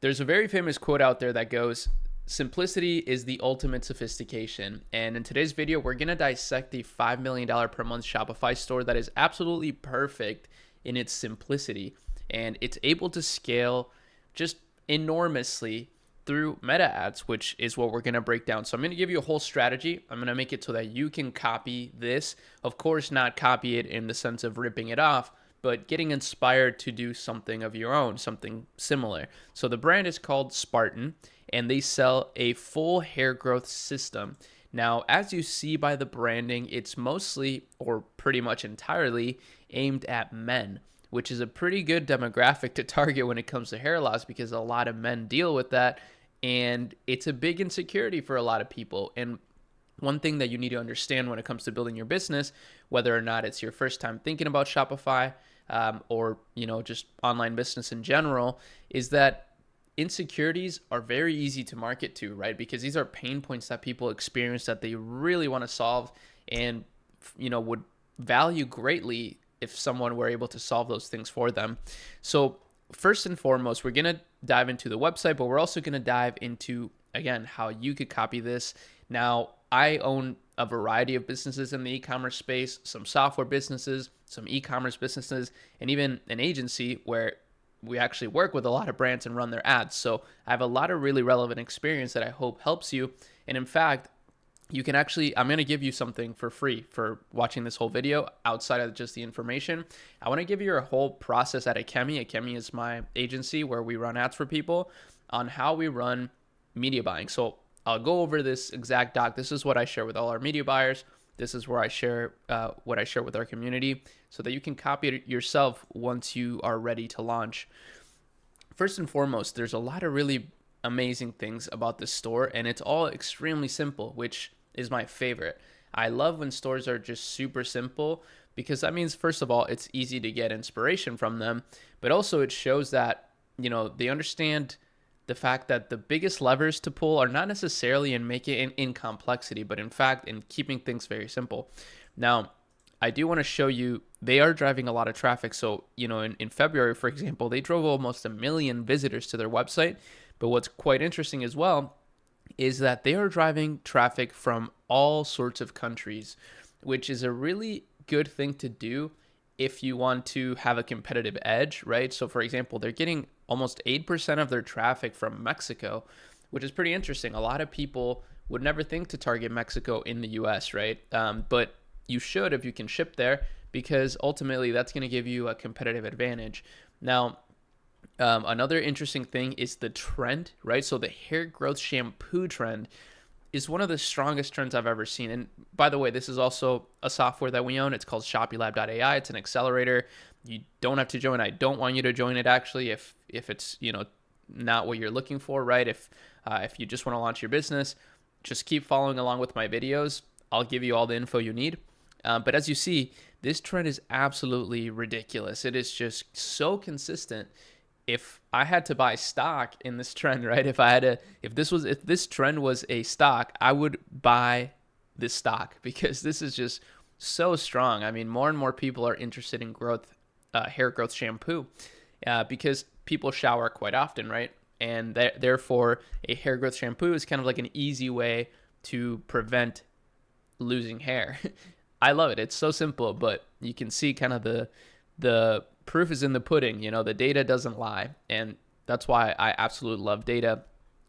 There's a very famous quote out there that goes, simplicity is the ultimate sophistication. And in today's video, we're going to dissect the $5 million per month Shopify store that is absolutely perfect in its simplicity. And it's able to scale just enormously through meta ads, which is what we're going to break down. So I'm going to give you a whole strategy. I'm going to make it so that you can copy this. Of course, not copy it in the sense of ripping it off, but getting inspired to do something of your own, something similar. So the brand is called Spartan, and they sell a full hair growth system. Now, as you see by the branding, it's mostly or pretty much entirely aimed at men, which is a pretty good demographic to target when it comes to hair loss because a lot of men deal with that, and it's a big insecurity for a lot of people. And one thing that you need to understand when it comes to building your business, whether or not it's your first time thinking about Shopify, or just online business in general, is that insecurities are very easy to market to, right? Because these are pain points that people experience that they really want to solve, and would value greatly if someone were able to solve those things for them. So first and foremost, we're going to dive into the website, but we're also going to dive into, again, how you could copy this. Now, I own a variety of businesses in the e-commerce space, some software businesses, some e-commerce businesses, and even an agency where we actually work with a lot of brands and run their ads. So I have a lot of really relevant experience that I hope helps you. And in fact, you can actually, I'm going to give you something for free for watching this whole video outside of just the information. I want to give you a whole process at Akemi. Akemi is my agency where we run ads for people, on how we run media buying. So I'll go over this exact doc. This is what I share with all our media buyers. This is where I share what I share with our community so that you can copy it yourself once you are ready to launch. First and foremost, there's a lot of really amazing things about this store, and it's all extremely simple, which is my favorite. I love when stores are just super simple because that means, first of all, it's easy to get inspiration from them, but also it shows that, they understand the fact that the biggest levers to pull are not necessarily in making it in complexity, but in fact in keeping things very simple. Now, I do want to show you, they are driving a lot of traffic. So, in February, for example, they drove almost 1 million visitors to their website. But what's quite interesting as well is that they are driving traffic from all sorts of countries, which is a really good thing to do if you want to have a competitive edge, right? So for example, they're getting almost 8% of their traffic from Mexico, which is pretty interesting. A lot of people would never think to target Mexico in the US, right? But you should if you can ship there, because ultimately that's going to give you a competitive advantage. Now, another interesting thing is the trend, right? So the hair growth shampoo trend is one of the strongest trends I've ever seen. And by the way, this is also a software that we own. It's called Shopilab.ai. It's an accelerator. You don't have to join. I don't want you to join it, actually, if it's not what you're looking for, right? If you just want to launch your business, just keep following along with my videos. I'll give you all the info you need. But as you see, this trend is absolutely ridiculous. It is just so consistent. If I had to buy stock in this trend, right? If this trend was a stock, I would buy this stock because this is just so strong. I mean, more and more people are interested in hair growth shampoo, because people shower quite often, right? And therefore, a hair growth shampoo is kind of like an easy way to prevent losing hair. I love it. It's so simple, but you can see kind of the proof is in the pudding. The data doesn't lie, and that's why I absolutely love data.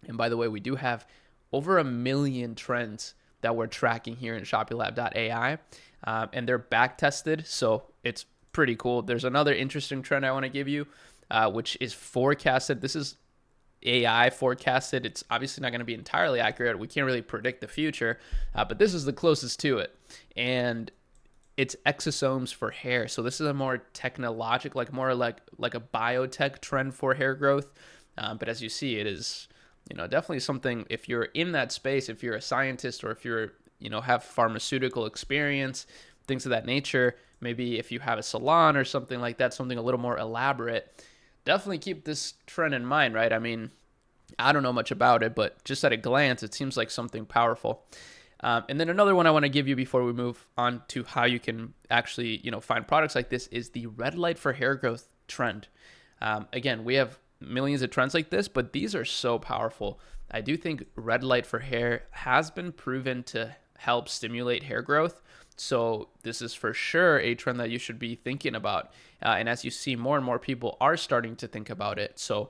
And by the way, we do have over 1 million trends that we're tracking here in Shopilab.ai, and they're back tested, so it's pretty cool. There's another interesting trend I want to give you, which is forecasted. This is AI forecasted. It's obviously not going to be entirely accurate. We can't really predict the future, but this is the closest to it. And it's exosomes for hair. So this is a more technological, more like a biotech trend for hair growth. But as you see, it is, definitely something, if you're in that space, if you're a scientist, or if you're, have pharmaceutical experience, things of that nature, maybe if you have a salon or something like that, something a little more elaborate, definitely keep this trend in mind, right? I mean, I don't know much about it, but just at a glance, it seems like something powerful. And then another one I want to give you before we move on to how you can actually, find products like this is the red light for hair growth trend. Again, we have millions of trends like this, but these are so powerful. I do think red light for hair has been proven to help stimulate hair growth. So this is for sure a trend that you should be thinking about. And as you see, more and more people are starting to think about it. So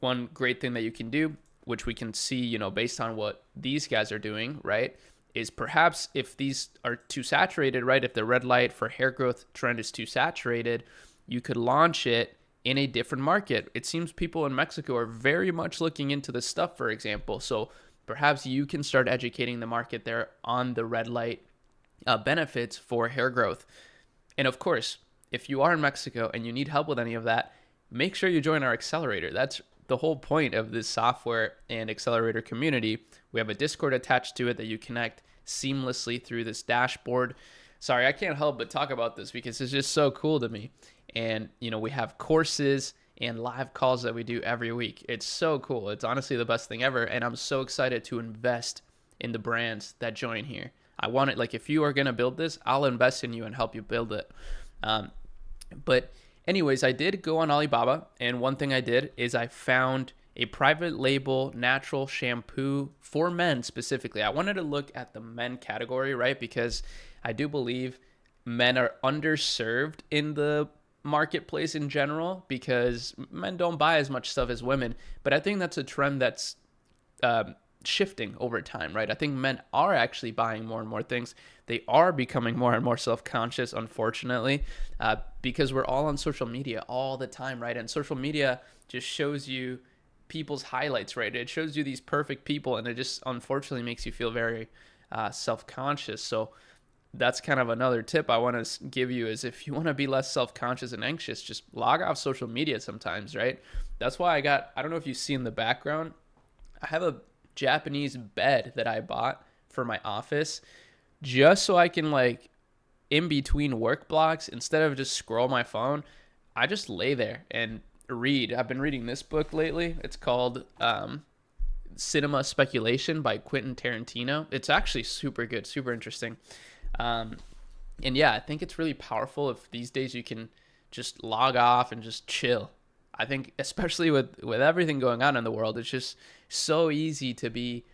one great thing that you can do, which we can see, based on what these guys are doing, right, is perhaps if these are too saturated, right, if the red light for hair growth trend is too saturated, you could launch it in a different market. It seems people in Mexico are very much looking into this stuff, for example. So perhaps you can start educating the market there on the red light benefits for hair growth. And of course, if you are in Mexico and you need help with any of that, make sure you join our accelerator. That's the whole point of this software and accelerator community. We have a Discord attached to it that you connect seamlessly through this dashboard. Sorry, I can't help but talk about this because it's just so cool to me. And, we have courses and live calls that we do every week. It's so cool. It's honestly the best thing ever. And I'm so excited to invest in the brands that join here. I want it, like, if you are going to build this, I'll invest in you and help you build it. But anyways, I did go on Alibaba, and one thing I did is I found a private label natural shampoo for men specifically. I wanted to look at the men category, right? Because I do believe men are underserved in the marketplace in general because men don't buy as much stuff as women. But I think that's a trend that's shifting over time, right? I think men are actually buying more and more things. They are becoming more and more self-conscious, unfortunately, because we're all on social media all the time, right? And social media just shows you people's highlights, right? It shows you these perfect people, and it just unfortunately makes you feel very self-conscious. So that's kind of another tip I want to give you is if you want to be less self-conscious and anxious, just log off social media sometimes, right? That's why I don't know if you see in the background, I have a Japanese bed that I bought for my office just so I can, like, in between work blocks, instead of just scroll my phone, I just lay there and read. I've been reading this book lately. It's called Cinema Speculation by Quentin Tarantino. It's actually super good, super interesting. And yeah, I think it's really powerful if these days you can just log off and just chill. I think especially with everything going on in the world, it's just so easy to be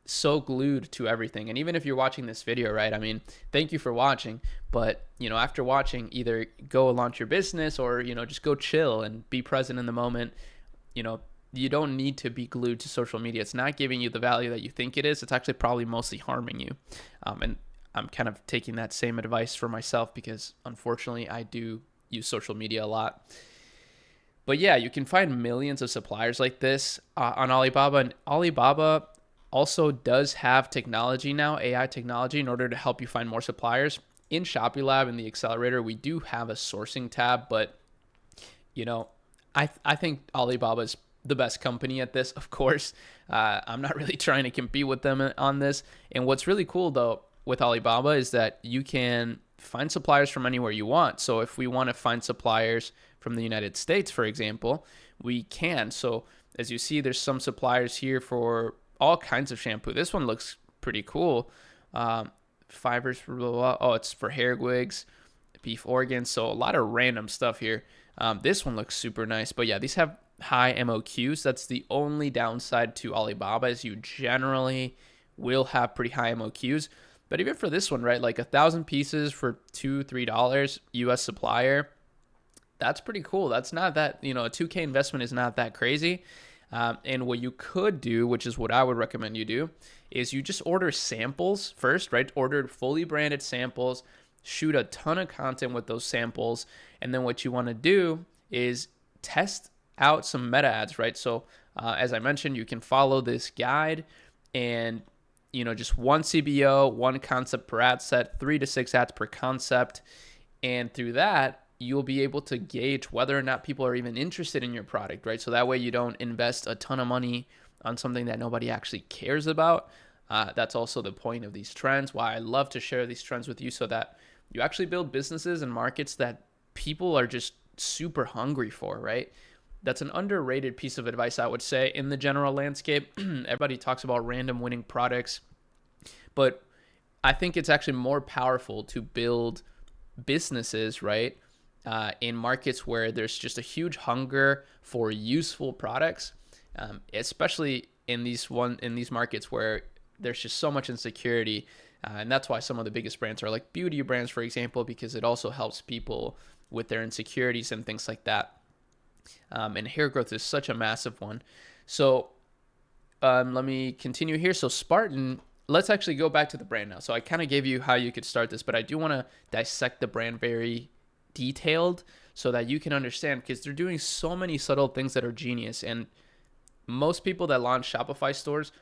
so glued to everything. And even if you're watching this video, right? I mean, thank you for watching, but after watching, either go launch your business or, just go chill and be present in the moment. You don't need to be glued to social media. It's not giving you the value that you think it is. It's actually probably mostly harming you. And I'm kind of taking that same advice for myself because unfortunately I do use social media a lot. But yeah, you can find millions of suppliers like this on Alibaba. And Alibaba also does have technology now, AI technology, in order to help you find more suppliers. In Shopilab, in the accelerator, we do have a sourcing tab, but I think Alibaba is the best company at this, of course. I'm not really trying to compete with them on this. And what's really cool, though, with Alibaba is that you can find suppliers from anywhere you want. So if we want to find suppliers from the United States, for example, we can. So as you see, there's some suppliers here for all kinds of shampoo. This one looks pretty cool. Fibers for blah, blah, blah. Oh, it's for hair wigs, beef organs. So a lot of random stuff here. This one looks super nice. But yeah, these have high MOQs. That's the only downside to Alibaba is you generally will have pretty high MOQs. But even for this one, right, like 1,000 pieces for $2-3 US supplier, that's pretty cool. That's not that, a $2K investment is not that crazy. And what you could do, which is what I would recommend you do, is you just order samples first, right? Order fully branded samples, shoot a ton of content with those samples. And then what you want to do is test out some meta ads, right? So as I mentioned, you can follow this guide and just one CBO, one concept per ad set, 3 to 6 ads per concept. And through that, you'll be able to gauge whether or not people are even interested in your product, right? So that way you don't invest a ton of money on something that nobody actually cares about. That's also the point of these trends, why I love to share these trends with you so that you actually build businesses and markets that people are just super hungry for, right? That's an underrated piece of advice, I would say, in the general landscape. Everybody talks about random winning products, but I think it's actually more powerful to build businesses, right, in markets where there's just a huge hunger for useful products, especially in these markets where there's just so much insecurity. And that's why some of the biggest brands are like beauty brands, for example, because it also helps people with their insecurities and things like that. And hair growth is such a massive one. So let me continue here. So Spartan, let's actually go back to the brand now. So I kind of gave you how you could start this, but I do want to dissect the brand very detailed so that you can understand, because they're doing so many subtle things that are genius. And most people that launch Shopify stores,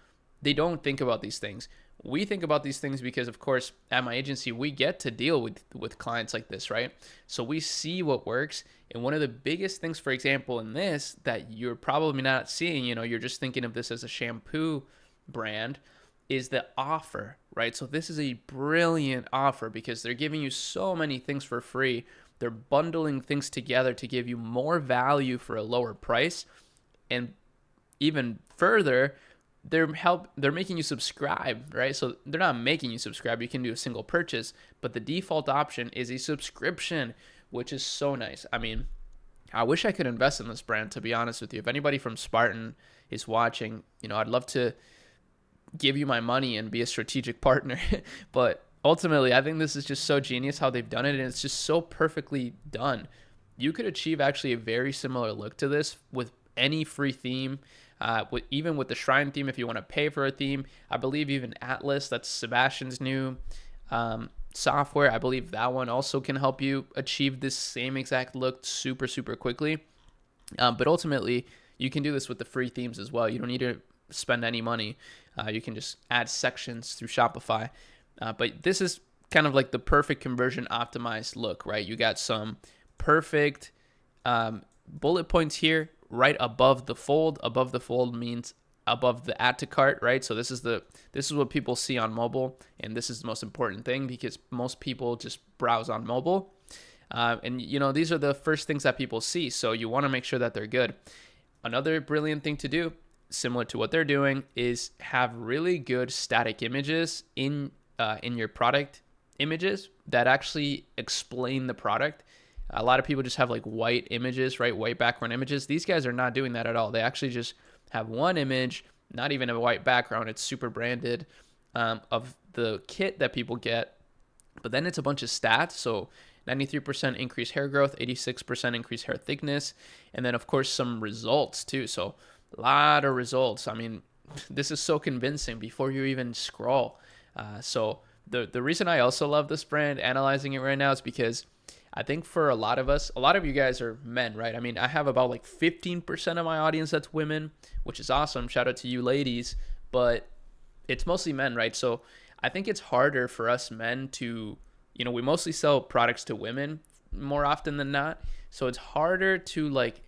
they don't think about these things. We think about these things because, of course, at my agency, we get to deal with clients like this, right? So we see what works. And one of the biggest things, for example, in this that you're probably not seeing, you're just thinking of this as a shampoo brand, is the offer, right? So this is a brilliant offer because they're giving you so many things for free. They're bundling things together to give you more value for a lower price. And even further, they're making you subscribe, right? So they're not making you subscribe. You can do a single purchase, but the default option is a subscription, which is so nice. I mean, I wish I could invest in this brand, to be honest with you. If anybody from Spartan is watching, I'd love to give you my money and be a strategic partner. But ultimately, I think this is just so genius how they've done it, and it's just so perfectly done. You could achieve actually a very similar look to this with any free theme. Even with the Shrine theme, if you want to pay for a theme. I believe even Atlas, that's Sebastian's new software, I believe that one also can help you achieve this same exact look super, super quickly. But ultimately, you can do this with the free themes as well. You don't need to spend any money. You can just add sections through Shopify. But this is kind of like the perfect conversion optimized look, right? You got some perfect bullet points here right above the fold. Above the fold means above the add to cart, right? So this is what people see on mobile, and this is the most important thing because most people just browse on mobile. And these are the first things that people see, so you want to make sure that they're good. Another brilliant thing to do, similar to what they're doing, is have really good static images in your product images that actually explain the product. A lot of people just have like white images, right? White background images. These guys are not doing that at all. They actually just have one image, not even a white background. It's super branded of the kit that people get. But then it's a bunch of stats. So 93% increased hair growth, 86% increased hair thickness, and then of course some results too. So a lot of results. I mean, this is so convincing before you even scroll. So the reason I also love this brand, analyzing it right now, is because I think for a lot of us, a lot of you guys are men, right? I mean, I have about like 15% of my audience that's women, which is awesome. Shout out to you ladies, but it's mostly men, right? So I think it's harder for us men to, we mostly sell products to women more often than not. So it's harder to like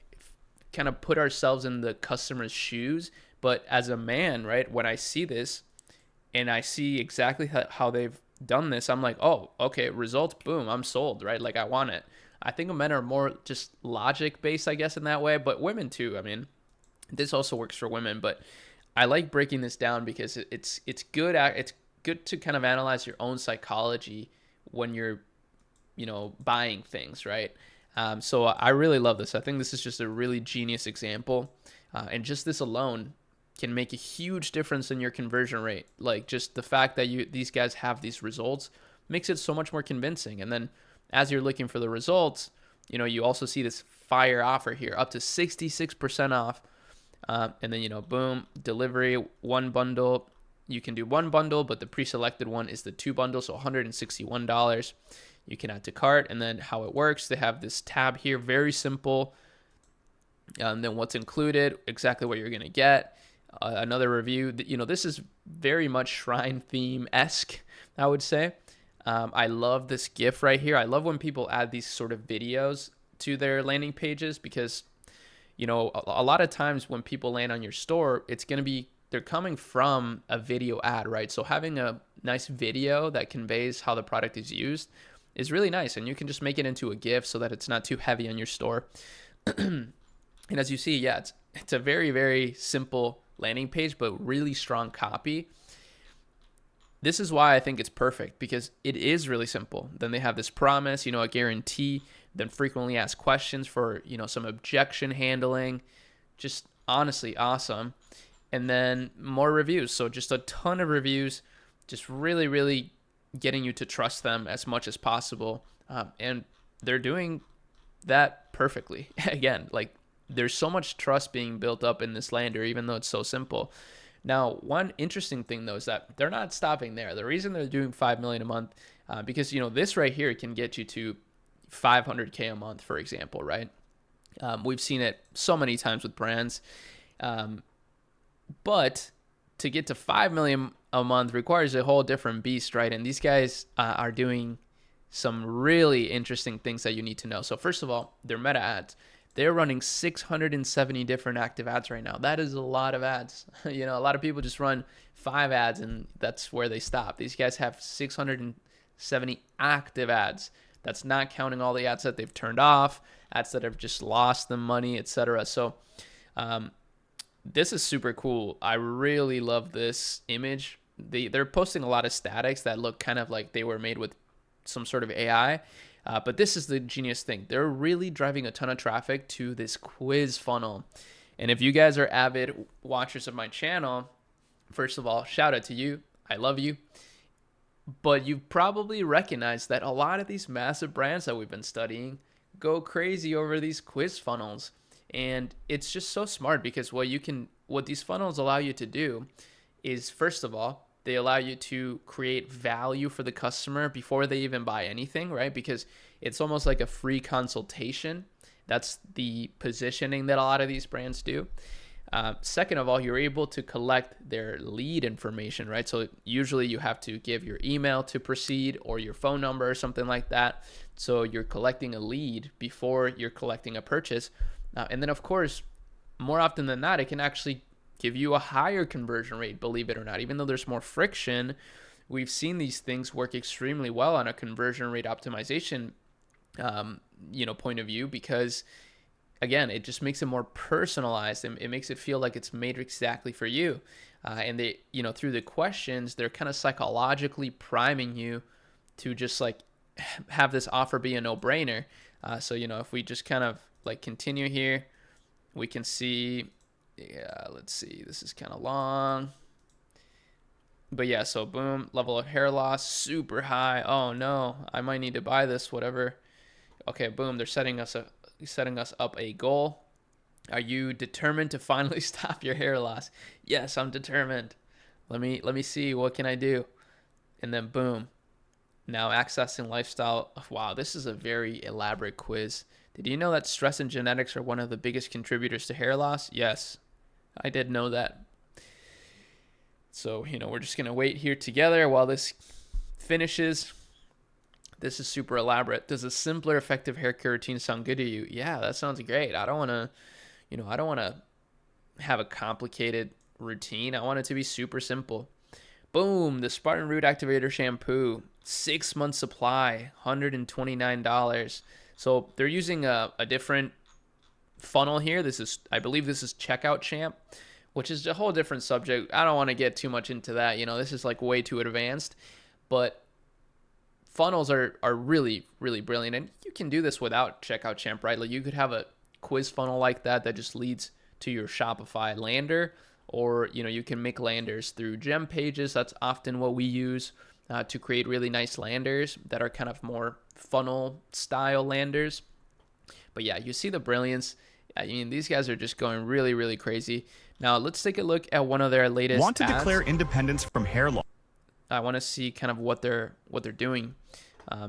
kind of put ourselves in the customer's shoes. But as a man, right, when I see this and I see exactly how they've done this, I'm like, oh, okay, results, boom, I'm sold, right? Like I want it. I think men are more just logic based, I guess, in that way, but women too. I mean, this also works for women, but I like breaking this down because it's good to kind of analyze your own psychology when you're buying things, right? So I really love this. I think this is just a really genius example, and just this alone can make a huge difference in your conversion rate. Like just the fact that these guys have these results makes it so much more convincing. And then as you're looking for the results, you also see this fire offer here, up to 66% off. And then, boom, delivery, one bundle. You can do one bundle, but the pre-selected one is the two bundles, so $161. You can add to cart, and then how it works, they have this tab here, very simple. And then what's included, exactly what you're going to get. Another review, this is very much Shrine theme-esque, I would say. I love this GIF right here. I love when people add these sort of videos to their landing pages because, a lot of times when people land on your store, they're coming from a video ad, right? So having a nice video that conveys how the product is used is really nice. And you can just make it into a GIF so that it's not too heavy on your store. And as you see, yeah, it's a very, very simple landing page, but really strong copy. this is why I think it's perfect, because it is really simple. Then they have this promise, a guarantee, then frequently asked questions for, some objection handling. Just honestly awesome. And then more reviews. So just a ton of reviews, just really, really getting you to trust them as much as possible. And they're doing that perfectly. Again, like, there's so much trust being built up in this lander, even though it's so simple. Now, one interesting thing though is that they're not stopping there. The reason they're doing 5 million a month, because this right here can get you to 500K a month, for example, right? We've seen it so many times with brands, but to get to 5 million a month requires a whole different beast, right? And these guys are doing some really interesting things that you need to know. So first of all, their meta ads. They're running 670 different active ads right now. That is a lot of ads. A lot of people just run 5 ads and that's where they stop. These guys have 670 active ads. That's not counting all the ads that they've turned off, ads that have just lost them money, etc. So this is super cool. I really love this image. They're posting a lot of statics that look kind of like they were made with some sort of AI. But this is the genius thing. They're really driving a ton of traffic to this quiz funnel. And if you guys are avid watchers of my channel, first of all, shout out to you. I love you. But you've probably recognized that a lot of these massive brands that we've been studying go crazy over these quiz funnels. And it's just so smart, because what these funnels allow you to do is, first of all, they allow you to create value for the customer before they even buy anything, right? Because it's almost like a free consultation. That's the positioning that a lot of these brands do. Second of all, you're able to collect their lead information, right? So usually you have to give your email to proceed, or your phone number or something like that. So you're collecting a lead before you're collecting a purchase. And then, of course, more often than not, it can actually give you a higher conversion rate, believe it or not. Even though there's more friction, we've seen these things work extremely well on a conversion rate optimization point of view, because again, it just makes it more personalized, and it makes it feel like it's made exactly for you. And they, through the questions, they're kind of psychologically priming you to just like have this offer be a no-brainer. So if we just kind of like continue here, we can see, let's see, this is kind of long, but yeah, so boom, level of hair loss super high. Oh no, I might need to buy this, whatever. Okay, boom, they're setting us up a goal. Are you determined to finally stop your hair loss? Yes, I'm determined. Let me see, what can I do? And then boom, now accessing lifestyle. Wow, this is a very elaborate quiz. Did you know that stress and genetics are one of the biggest contributors to hair loss? Yes, I did know that. So, we're just going to wait here together while this finishes. This is super elaborate. Does a simpler, effective hair care routine sound good to you? Yeah, that sounds great. I don't want to have a complicated routine. I want it to be super simple. Boom, the Spartan Root Activator Shampoo, 6 month supply, $129. So they're using a different funnel here. I believe this is Checkout Champ, which is a whole different subject. I don't want to get too much into that. This is like way too advanced, but funnels are really, really brilliant. And you can do this without Checkout Champ, right? Like, you could have a quiz funnel like that just leads to your Shopify lander, or, you can make landers through gem pages. That's often what we use to create really nice landers that are kind of more funnel style landers. But yeah, you see the brilliance. I mean, these guys are just going really, really crazy. Now let's take a look at one of their latest Want to ads. declare independence from hair loss? I want to see kind of what they're doing.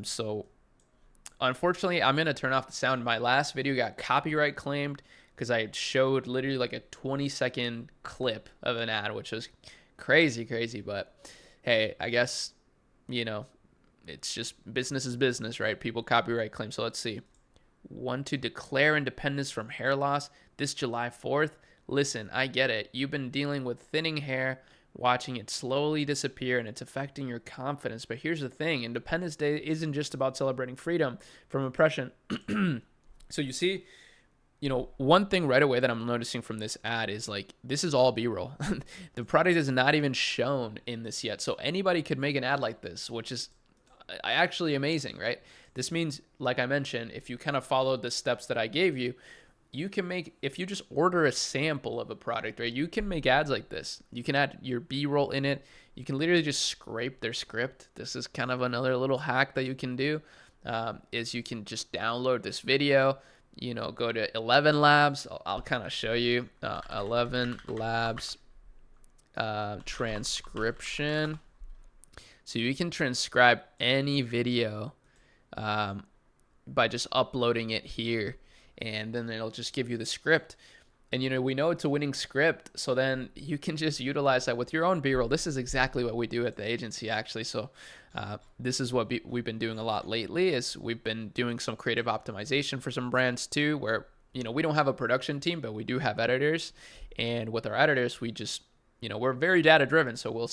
So unfortunately, I'm going to turn off the sound. My last video got copyright claimed because I showed literally like a 20-second clip of an ad, which was crazy. But hey, I guess, it's just business is business, right? People copyright claim. So let's see. Want to declare independence from hair loss this July 4th? Listen, I get it. You've been dealing with thinning hair, watching it slowly disappear, and it's affecting your confidence. But here's the thing. Independence Day isn't just about celebrating freedom from oppression. So you see, One thing right away that I'm noticing from this ad is like, this is all B-roll. The product is not even shown in this yet. So anybody could make an ad like this, which is actually amazing, right? This means, like I mentioned, if you kind of followed the steps that I gave you, you can make, if you just order a sample of a product, right, you can make ads like this. You can add your B-roll in it. You can literally just scrape their script. This is kind of another little hack that you can do, is you can just download this video, go to 11 Labs. I'll kind of show you 11 Labs transcription. So you can transcribe any video by just uploading it here, and then it'll just give you the script. And we know it's a winning script, so then you can just utilize that with your own B-roll. This is exactly what we do at the agency, actually. So this is what we've been doing a lot lately, is we've been doing some creative optimization for some brands too, where we don't have a production team, but we do have editors. And with our editors, we just we're very data driven. So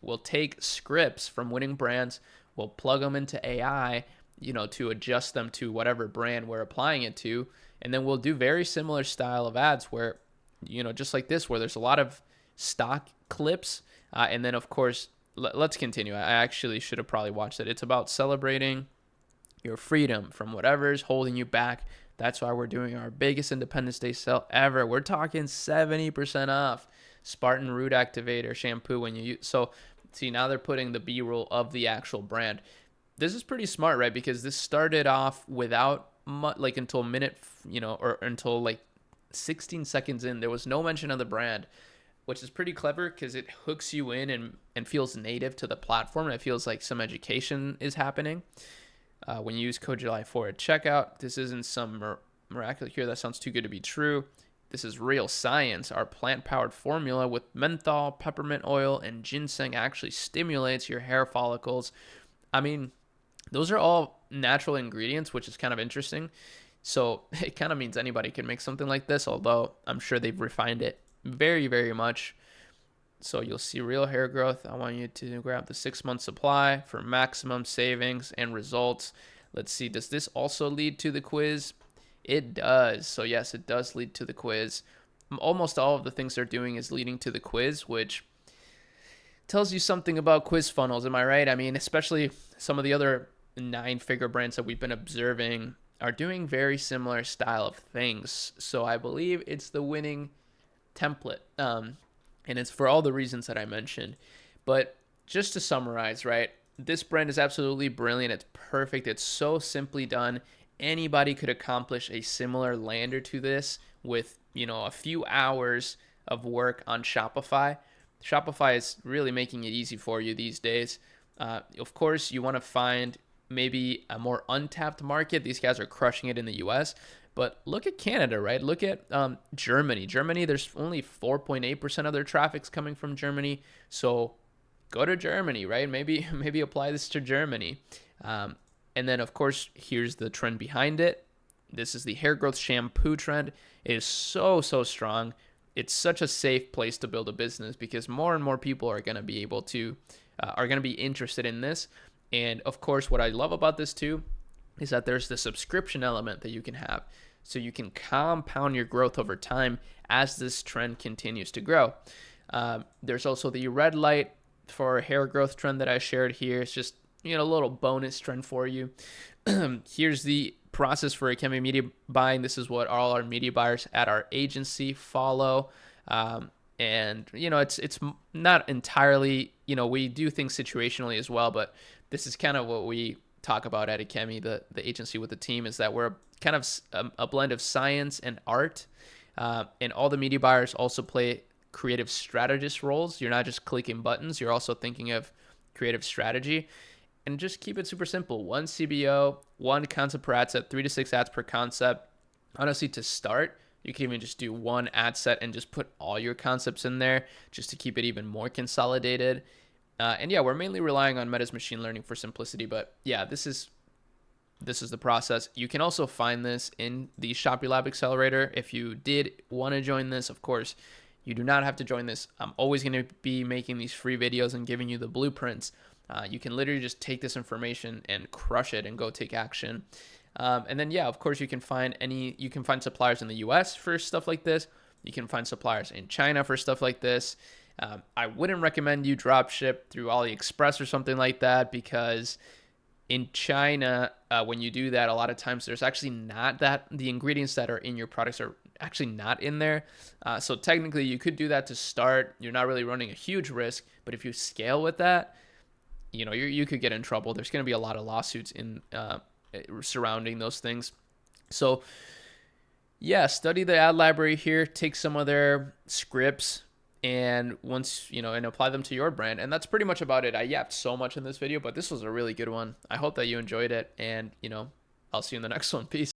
we'll take scripts from winning brands, we'll plug them into AI, to adjust them to whatever brand we're applying it to. And then we'll do very similar style of ads where, just like this, where there's a lot of stock clips. And then, of course, let's continue. I actually should have probably watched it. It's about celebrating your freedom from whatever's holding you back. That's why we're doing our biggest Independence Day sale ever. We're talking 70% off Spartan Root Activator shampoo when you use. So, see, now they're putting the B-roll of the actual brand. This is pretty smart, right? Because this started off without like until minute, or until like 16 seconds in, there was no mention of the brand, which is pretty clever because it hooks you in and feels native to the platform. And it feels like some education is happening when you use code July 4 at checkout. This isn't some miraculous here. That sounds too good to be true. This is real science. Our plant-powered formula with menthol, peppermint oil, and ginseng actually stimulates your hair follicles. I mean, those are all natural ingredients, which is kind of interesting. So it kind of means anybody can make something like this, although I'm sure they've refined it very, very much. So you'll see real hair growth. I want you to grab the 6-month supply for maximum savings and results. Let's see, does this also lead to the quiz? It does. So yes, it does lead to the quiz. Almost all of the things they're doing is leading to the quiz, which tells you something about quiz funnels. Am I right? I mean, especially some of the other 9-figure brands that we've been observing are doing very similar style of things. So I believe it's the winning template. And it's for all the reasons that I mentioned. But just to summarize, right? This brand is absolutely brilliant. It's perfect. It's so simply done. Anybody could accomplish a similar lander to this with, a few hours of work on Shopify. Shopify is really making it easy for you these days. Of course, you want to find maybe a more untapped market. These guys are crushing it in the US. But look at Canada, right? Look at Germany. Germany, there's only 4.8% of their traffic's coming from Germany. So go to Germany, right? Maybe apply this to Germany. And then, of course, here's the trend behind it. This is the hair growth shampoo trend. It is so strong. It's such a safe place to build a business because more and more people are going to be able to, are going to be interested in this. And of course, what I love about this too is that there's the subscription element that you can have. So you can compound your growth over time as this trend continues to grow. There's also the red light for hair growth trend that I shared here. It's just, a little bonus trend for you. Here's the process for Akemi media buying. This is what all our media buyers at our agency follow. And, it's not entirely, we do things situationally as well, but this is kind of what we talk about at Akemi, the agency with the team, is that we're kind of a blend of science and art. And all the media buyers also play creative strategist roles. You're not just clicking buttons. You're also thinking of creative strategy. And just keep it super simple. 1 CBO, 1 concept per ad set, 3 to 6 ads per concept. Honestly, to start, you can even just do 1 ad set and just put all your concepts in there just to keep it even more consolidated. And yeah, we're mainly relying on Meta's machine learning for simplicity. But yeah, this is the process. You can also find this in the Shopilab Accelerator. If you did want to join this, of course, you do not have to join this. I'm always going to be making these free videos and giving you the blueprints. You can literally just take this information and crush it and go take action. And then, yeah, of course, you can find suppliers in the US for stuff like this. You can find suppliers in China for stuff like this. I wouldn't recommend you drop ship through AliExpress or something like that, because in China, when you do that, a lot of times there's actually not that the ingredients that are in your products are actually not in there. So technically, you could do that to start. You're not really running a huge risk, but if you scale with that, you could get in trouble. There's going to be a lot of lawsuits in surrounding those things. So yeah, study the ad library here, take some of their scripts, and and apply them to your brand. And that's pretty much about it. I yapped so much in this video, but this was a really good one. I hope that you enjoyed it, and I'll see you in the next one. Peace.